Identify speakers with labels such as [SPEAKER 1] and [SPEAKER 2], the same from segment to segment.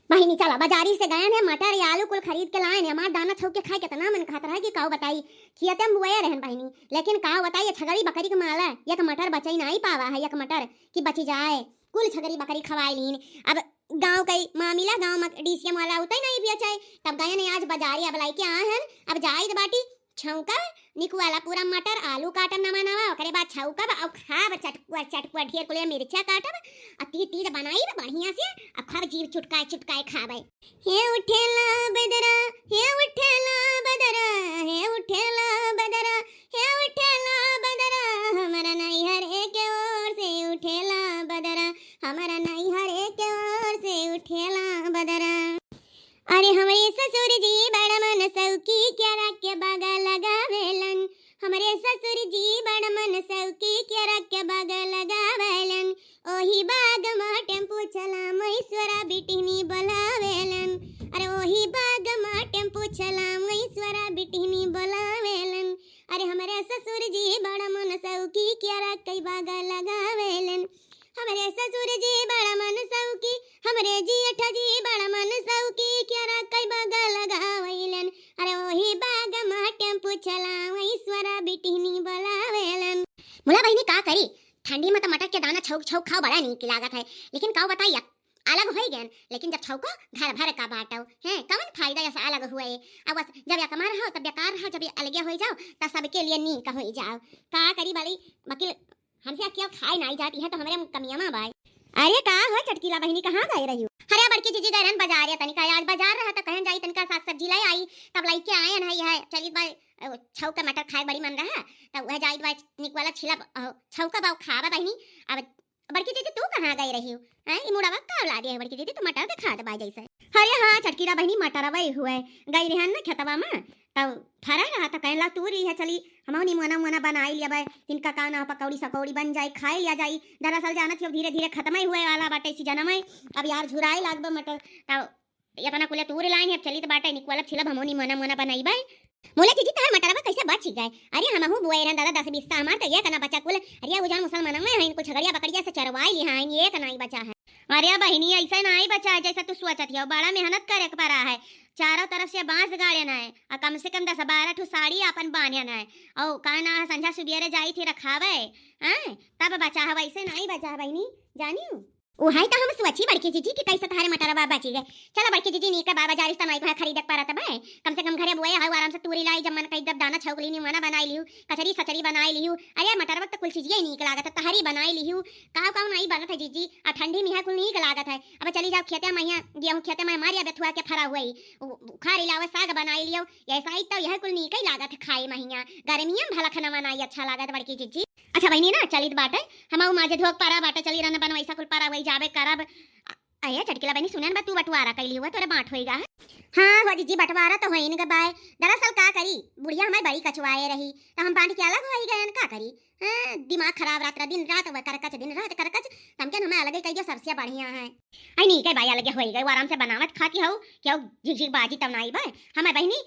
[SPEAKER 1] बहिनी चला बाजारी से गए हैं मटर या आलू कुल खरीद के लाए हैं। हमार दाना छौक के खाए कितना मन खाता रहा कि काऊ बताई खियते हम बुआए रहन बहिनी, लेकिन काऊ बताई छगड़ी बकरी के माला एक मटर बचई नहीं पावा है, एक मटर की बची जाए कुल छगड़ी बकरी खवाई लीन। अब गांव कई मामिला गांव में डीसीएम वाला उतई नहीं बेचाई, तब गए ने आज बाजारी अब लाई के आ हन। अब जाई बाटी छौका निकुआला पूरा मटर आलू काटम नवा नवा ओकरे बाद छौका और खाब चटकुआ चटकुआ ढेर कुले मिर्चा काटब आ तीर तीर बनाई बढ़िया से अब खाब जीव चुटकाए चुटकाए खाबे। हे उठेला बदरा हे उठेला बदरा हे उठेला बदरा हे उठेला बदरा हमारा नैहर के ओर से उठेला बदरा, हमारा नैहर के ओर से उठेला बदरा। अरे हमारे ससुर जी बड़ा मन सौकी क्यारा के बागा लगावेलन, हमारे ससुर जी बड़ा मन सौकी क्यारा के बागा लगावेलन। ओही बाग में टेम्पू चला महेश्वरा बिटिनी बोलावेलन, अरे ओही बाग में टेम्पू चला महेश्वरा बिटिनी बोलावेलन। अरे हमारे ससुर जी बड़ा मन सौकी क्यारा के बागा लगावेलन, हमारे ससुर जी बड़ा मन सौकी हमरे जेठ जी बड़ा मन सौकी क्यारा कई बागा लगावेलन। अरे वही बाग में टेम्पू चलावे ईश्वरा बिटिनी बोलावेलन। मुला बहिनी का करी ठंडी में तो मटर के दाना छौक छौक खाओ बड़ा नीक लागत है, लेकिन काऊ बताइए अलग हो गए, लेकिन जब छौको घर भर का बाटो है कौन फायदा ऐसा अलग हुए। अब बस जब या कमा रहा हो तब बेकार रहो, जब अलगे हो जाओ तब सबके लिए नीक हो जाओ। का करी बाली वकील हमसे क्यों खाई नहीं जाती है तो हमारे कमियां में भाई। अरे का हो चटकीला बहिनी कहाँ गए रही हो? अरे बड़की जीजी गए रहन बाजार या तनिका आज बाजार रहा तो कहन जाई तनिका साग सब्जी लाई आई, तब लाई के आए न है चली बाय छौका मटर खाए बड़ी मन रहा तब वह जाई बाय निक वाला छिला छौका बाव खावा बहिनी। अब बड़की जीजी तू कहाँ गई रही हो? हैं ई मुड़ावा का ला दिया है बड़की जीजी तो मटर के खा दे बाय जैसे। अरे हां चटकीला बहिनी मटर वही हुए गई रहन ना खेतवा में तब फरा रहा था कहला तू रही है चली हमनी मोना मोना बनाई लिया बाय तिनका का ना पकौड़ी सकौड़ी बन जाए खाए लिया जाई। दरअसल जाना थी अब धीरे धीरे खत्म ही हुए वाला बाटे इसी जन्म में, अब यार झुराए लागबो मटर तब ये अपना कुले तूर लाइन है चली तो बाटे निकवाला छिला हमनी मोना मोना बनाई बाय। मोला जीजी तार मटरवा कैसे बच गए? अरे हमहू बुआई रहन दादा 10 20 हमार तो ये कना बचा कुल अरे वो जान मुसलमान में है इनको झगड़िया बकड़िया से चरवाई ली हां ये कना ही बचा है। अरे बहिनी ऐसा नहीं बचा है जैसा तू सोचत है, बड़ा मेहनत करे के पड़ा है, चारों तरफ से बांस गाड़े ना है और कम से कम 10 12 ठो साड़ी अपन बांधे ना है और काना संझा सुबेरे जाई थी रखावे हैं तब बचा है, वैसे नहीं बचा है बहिनी जानियो। ओ हाय तो हम सोची बड़की जीजी कि कैसे तारे मटरवा बची गए। चलो बड़की जीजी नी के बाबा जारिस तनाई को खरीद के पारत बे कम से कम घरे बुए हाय आराम से तूरी लाई जब मन कई दब दाना छौकली नी मना बनाई लियो कचरी सचरी बनाई लियो। अरे मटरवा तो कुल चीजें नीक लागत है तहरी बनाई लियो का का नहीं बनत है जीजी आ ठंडी में है कुल नीक लागत है। अब चली जाओ खेते में गेहूं खेते में मारिया बेथुआ के फरा हुई खारी लावे साग बनाई लियो ऐसा ही तो यह कुल नीक ही लागत है खाए महिया गर्मियां भला खाना बनाई अच्छा लागत बड़की जीजी। अच्छा बहिनी ना चलित बाटे हम माजे धोक पारा बाटे चली रहना बन वैसा कुल पारा वही जाबे करब। अये चटकीला बहिनी सुने ना तू बटवारा कैली हुआ तोरे बांट होएगा है। हां हो जीजी बटवारा तो होई न के बाय दरअसल का करी बुढ़िया हमारी बड़ी कचवाए रही तो हम बांट के अलग होई गए का करी। हां दिमाग खराब रात दिन रात व करकच दिन रात करकच तमके हमें अलग कई जो सबसे बढ़िया है। आई नहीं के भाई अलग होई गए आराम से बनावत खाती हो क्यों झिझिक बाजी तब नहीं बाय हमें बहिनी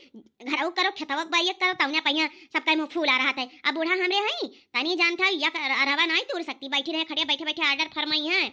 [SPEAKER 1] घरऊ करो खेतवक बाई करो तवने पहिया सबका मुंह फूला रहा है। अब बूढ़ा हमरे हई तनी जानता या रवा नहीं तूर सकती बैठी रहे खड़े बैठे बैठे ऑर्डर फरमाई है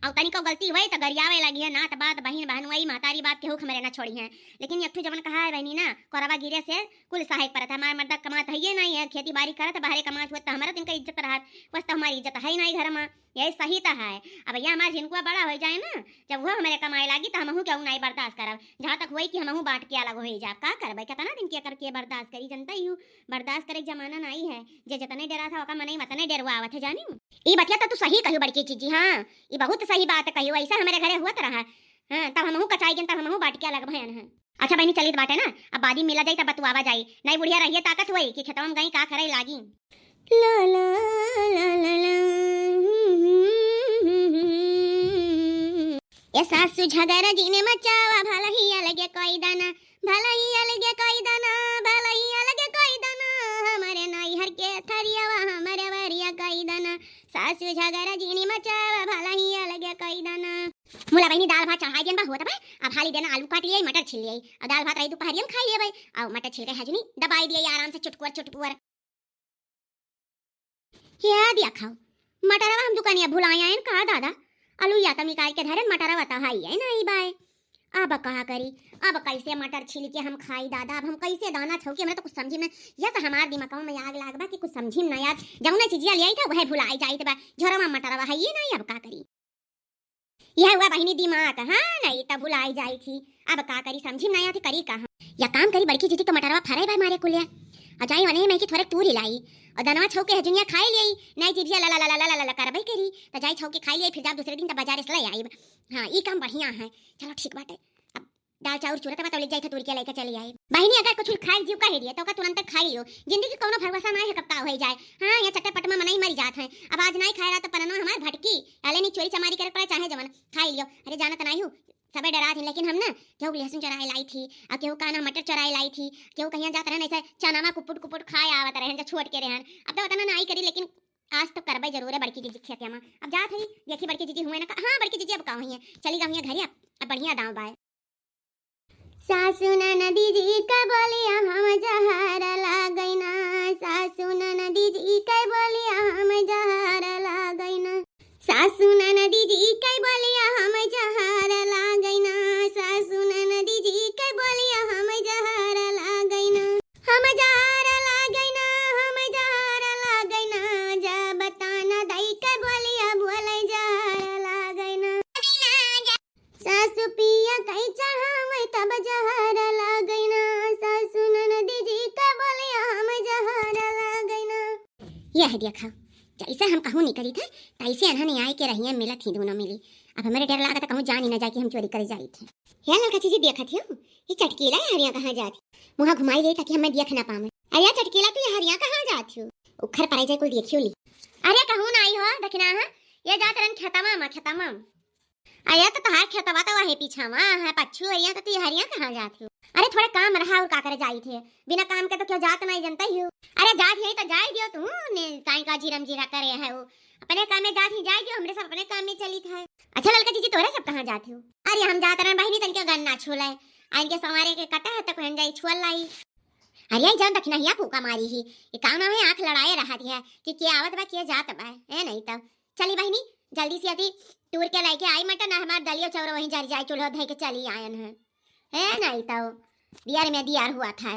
[SPEAKER 1] और तनी को गलती हुई तो गरियावे लगी है ना तो बात बहन बहनवाई मातारी बात केहू हमरे ना छोड़ी है। लेकिन एक जवन कहा है बहनी ना कोरबा गिरे से कुल सहायक परत हमार मर्द कमात है नहीं है खेती बाड़ी करत बाहरे कमात हुआ तो हमारा इनका इज्जत रहत बस तो हमारी इज्जत है नहीं घर में यही सही तो है। अब भैया हमारे जिनको बड़ा हो जाए ना जब वो हमारे कमाए लगी तो हमहू क्यों नहीं बर्दाश्त करब जहाँ तक हुई कि हमहू बांट के अलग हो जा का करब कितना दिन के करके बर्दाश्त करी जनता ही बर्दाश्त करे जमाना नहीं है जे जितने डरा था ओका मने मतने डरवा आवत है जानी। ई बतिया तो तू सही कहियो बड़की चीजी हां ई बहुत सही बात कहियो ऐसा हमारे घरे हुआ रहा हां तब हमहू कचाई गन तब हमहू बांट के अलग भयन है। अच्छा बहनी चलित बाटे ना अब बादी मिला जाई तब बतुआवा जाई नहीं बुढ़िया रहिए ताकत हुई कि खेतवा में गई का करे लागी। ला ला ला ला ला ये सासू झगड़ा जीने मचावा भला ही अलगे कोई दाना भला ही अलगे कोई दाना भला ही अलगे कोई दाना हमारे नैहर के थरियावा हमारे वरिया कोई दाना सासू झगड़ा जीने मचावा भला ही अलगे कोई दाना। मुला बहनी दाल भात चढ़ाई देन बा होत बा अब हाली देना आलू काट लिये मटर छिल लिये और दाल भात रही दोपहरिया में खा लिए भाई और मटर छिल के हजनी दबाई दिए आराम से चुटकुर चुटकुर क्या दिया खाओ मटरवा हम दुकानिया भुलाया है का दादा आलू या तो निकाल के धरे मटरवा तो हाई है नहीं बाय अब कहा करी, अब कैसे मटर छिल के हम खाई दादा, अब हम कैसे दाना छौके, हमरा तो कुछ समझी में या तो हमार दिमाग में आग लाग बा कि कुछ समझी ना यार, जौना चीजिया ले आई था वह भुलाई जाइत बा, झोरवा मटरवा है ये नहीं, अब का करी यह हुआ बहिनी दिमाग, हाँ नहीं तब भुलाई जाई थी, अब का करी समझी ना आती करी कहा, या काम करी बड़की जीजी तो मटरवा फरे भाई मारे कुलिया अजाई वने में कि थोड़े तूर हिलाई और दनवा छौके हजुनिया खाई लिई नहीं जीभिया ला ला ला ला ला ला करबई करी त जाई छौके खाई लिई, फिर जब दूसरे दिन त बाजार से ले आई। हां ई काम बढ़िया है, चलो ठीक बाटे। अब दाल चाउर चूरत बा तो ले जाई था तूर के लेके चली आई बहिनी, अगर कुछ खाई जीव कह दिए तो का तुरंत खा लियो, जिंदगी कोनो भरवसा नहीं है कब का हो जाए। हां ये चटपट में मनाई मर जात है, अब आज नहीं खाए रहा तो परनो हमार भटकी अले नहीं चोरी चमारी करे पड़े चाहे जवन खाई लियो। अरे जाना त नहीं हूं सबे डरा थे, लेकिन हम ना केहू लहसुन चराए लाई थी और केहू काना मटर चराए लाई थी, केहू कहीं जाता रहन ऐसे चनामा कुपुट कुपुट खाए आवत रहन जो छोड़ के रहन, अब तो उतना नहीं करी लेकिन आज तो करबे जरूर है बड़की जीजी खेतिया में। अब जा थी देखी बड़की जीजी हुए ना, हां बड़की जीजी अब का हुई है चली गई है घरे, अब बढ़िया दाव बाय। सासू ननदी जी का बोलिया हम जहर लागई ना, सासू ननदी जी का बोलिया हम जहर लागई ना, सासू ननदी जी का बोलिया हम जहर लागई ना, सासू ननदी जी का बोलिया हम जहर लागई ना, हम जहर लागई ना, हम जहर लागई ना, जब बताना दई का बोलिया बोले जहर लागई ना, सासू पिया कई चढ़ावे तब जहर लागई ना, सासू ननदी जी का बोलिया हम जहर लागई ना। यह देखा जैसे हम कहूँ नहीं करी थे तैसे अनहने आए के रहिए मिलत थी दोनों मिली, अब हमारे डर लगा था कहूँ जान ही ना जाए कि हम चोरी करे जाई थे। या लड़का चीज़ देखा थी ये चटकीला हरिया कहाँ जाती, मुँह घुमाई गई ताकि हमें देख ना पावे। अरे चटकीला तू ये हरिया कहाँ जाती हो, उखर पड़े जाए कुल देखियो ली। अरे कहूँ ना आई हो दखना है ये जात रन खेतमा मा खेतमा, अरे तो तहार खेतवा तो वही पीछा मा है पच्छू अइया तो तू ये हरिया कहाँ जाती हो। अरे थोड़ा काम रहा और का करे जाई थे, बिना काम के तो क्यों जात नहीं जनता ही हो। अरे जात ही तो जाए दियो तू ने काई का जीरम जीरा करे है वो अपने काम में जात ही जाए दियो, हमरे सब अपने काम में चली था। अच्छा ललका जीजी तोरे सब कहां जाती हो। अरे हम जात रहन बहिनी तन के गन्ना छोले आइन के सवारे के कटा है तो कहन जाई छोल लाई। अरे आई जान दखना हिया फूका मारी ही ये काम ना है, आंख लड़ाए रहा दिया कि के आवत बा के जात बा है नहीं तब चली बहिनी जल्दी से अति टूर के लेके आई मटन ना हमार दलियो चौरो वहीं जर जाए चूल्हा धई के चली आयन है नहीं तो दियार में दियार हुआ था।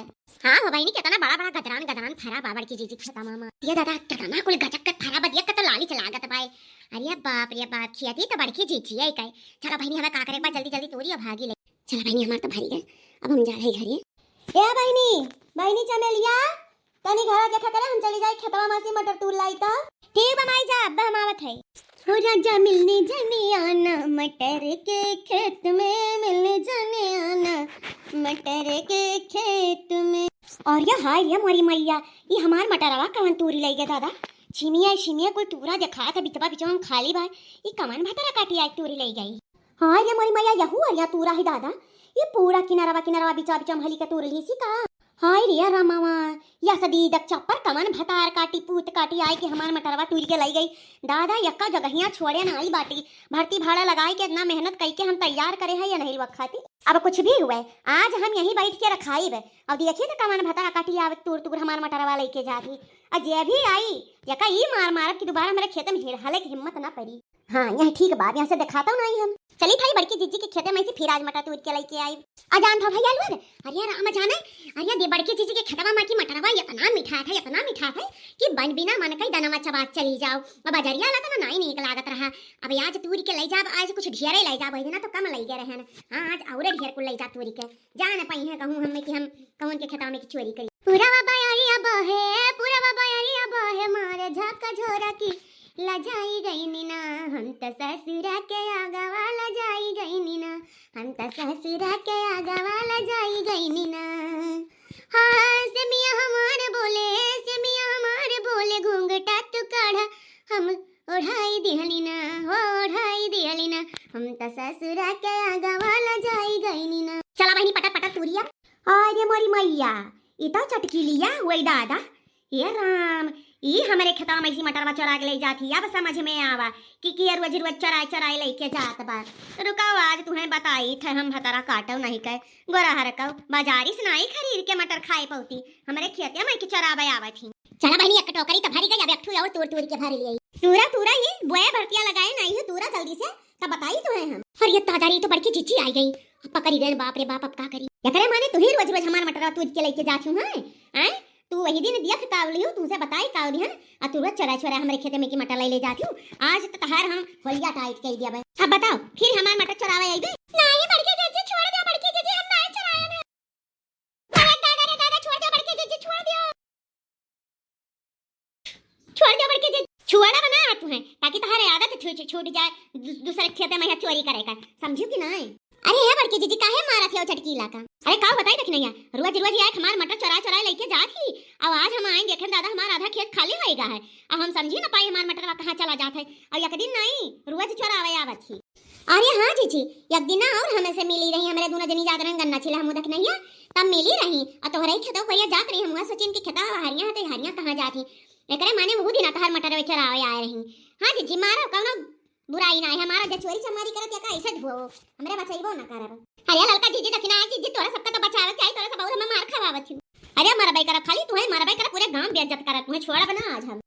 [SPEAKER 1] हाँ हो बहिनी कितना बड़ा बड़ा गदरान गदरान फरा बाबड़ की जीजी खता मामा ये दादा कितना कुल गजक के फरा बदिया के तो लाली लागत भाई। अरे बाप रे बाप खियाती तो बड़की जीजी है कई। चलो बहिनी हमें का करे बा जल्दी जल्दी तोरी भागी ले। चलो बहिनी हमार तो भरी गए अब हम जा रहे घरे। ए बहिनी बहिनी चमेलिया तनी घर देखा करे हम चली जाए खेतवा मासी मटर तूर लाई ता ठीक बा माई जा अब हम आवत है। हो राजा मिलने जाने आना मटर के खेत में मिलने जाने आना मटर के खेत में। और ये हाय ये मोरी मैया ये हमार मटरवा कवन तूरी लई गया दादा छिमिया कुल तूरा दिखा था बिचवा बिचवा हम खाली भाई ये कवन भटरा काटी आई तूरी लई गई। हाँ ये मोरी मैया यहू और या तूरा ही दादा ये पूरा किनारा बिचवा बिचवा हली का तूर ली सी का। हाय रिया रामावा या सदी दक चप्पर कमन भतार काटी पूत काटी आई के हमार मटरवा तूरी के लाई गई दादा यक्का जगहिया छोड़े ना आई बाटी भर्ती भाड़ा लगाए के इतना मेहनत कई के हम तैयार करे है या नहीं वक्खाती। अब कुछ भी हुए आज हम यहीं बैठ के रखाई बे अब देखिए तो कमन भतार काटी आवे तूर तूर हमार मटरवा लेके जाती आज ये भी आई यक्का ई मार मार की दोबारा मेरे खेत में ढेर हाले की हिम्मत ना पड़ी। हाँ यह ठीक बात यहाँ से दिखाता हूँ नहीं हम चली थाई बड़की जीजी के खेते में से फिर आज मटर तूर के लेके आई अजान था भैया लोग। अरे राम जाने अरे दे बड़की जीजी के खेतवा में की मटरवा इतना मीठा था कि बन बिना मन कई दनवा चबात चली जाओ। अब अजरिया ला तो नहीं नीक लागत रहा अब आज तूरी के ले जाब आज कुछ ढेरे ले जाब ना तो कम लई गए रहन। हाँ आज और ढेर कुल ले जा तूरी के जान पाई है कहूँ हमें कि हम कौन के खेतवा में की चोरी करी। पूरा बाबा यारी अब है मारे झाका झोरा की लजाई गई नीना हम तो ससुरा के आगवा लजाई गई नीना हम तो ससुरा के आगवा लजाई गई नीना। हाँ सेमिया हमारे बोले घूंघटा तू काढ़ा हम ओढ़ाई दिहलीना हम तो ससुरा के आगवा लजाई गई नीना। चला बहनी पटा पटा तूरिया अरे मोरी मैया इता चटकी लिया वही दादा ये राम ई हमारे खेतवा में मटरवा चरा के ले जाती अब समझ में आवा कि रोज रोज चराई लेके जात बा। रुकाओ आज तुम्हें बताई थे हम भतरा काटो नहीं कह गोरा हरकौ बाजारी से नहीं खरीद के मटर खाए पौती हमारे खेतिया में की चरावे आवा थी। चला बहनी एक टोकरी तो भरी गई अब एक और तूर के भरी लिए तूरा ये बोया भरतिया लगाए नहीं है तूरा जल्दी से तब बताई तुम्हें हम। और ये ताजारी तो बड़की जीजी आई गई पकड़ी गए बाप रे बाप, अब का करी? एकरे माने तू ही रोज रोज हमार मटरवा तुझ के लेके जाती हूं हैं? हैं? तू वही दिन दिया फिर कावली हूं, तुमसे बताई कावली हन, आ तू रोज चरा चरा हमरे खेते में की मटर ले जाती हूं। आज तो तहार हम होलिया टाइट कर दिया बे। अब बताओ फिर हमार मटर चरावे आई बे? नहीं बड़के जीजी छोड़ दे, बड़के जीजी हम नहीं चराए बे। अरे दादा रे दादा छोड़ दे बड़के जीजी, छोड़ दे, छोड़ दे बड़के जीजी। छुआड़ा बना तू है ताकि तहारे आदत छूट जाए दूसरे खेते में चोरी करे का, समझियो कि नहीं? अरे है बड़के जीजी काहे मारा थे चटकीला का? अरे का बताई देख नहीं रोज रोज आए हमार मटर चरा चरा लेके जाती, अब आज हम आए देखें दादा हमार आधा खेत खाली होएगा है, अब हम समझी ना पाई हमार मटर कहाँ चला जाता है, और एक दिन नहीं रोज चरावे आवत थी। अरे हाँ जीजी एक दिन और हमें से मिली रही, हमारे दोनों जनी जात रंग गन्ना छिला हम देख नहीं है, तब मिली रही और तोहरे खेतों कोई जात रही, हम सोचिन की खेता हरियां है हरियां कहाँ जाती, एकरे माने वो दिन तहर मटर चरावे आए रही। हाँ जीजी मारो कौनो बुराई ना है, हमारा जे चोरी चमारी करत या का ऐसे धो हमरे बचाइबो ना करब। अरे ललका जीजी दखना है जीजी तोरा सबका तो बचावे के आई, तोरा सब और हम मार खवावत हूं। अरे मारा भाई कर खाली तू है, मारा भाई कर पूरे गांव बेइज्जत करत, तू छोड़ा बना आज हम।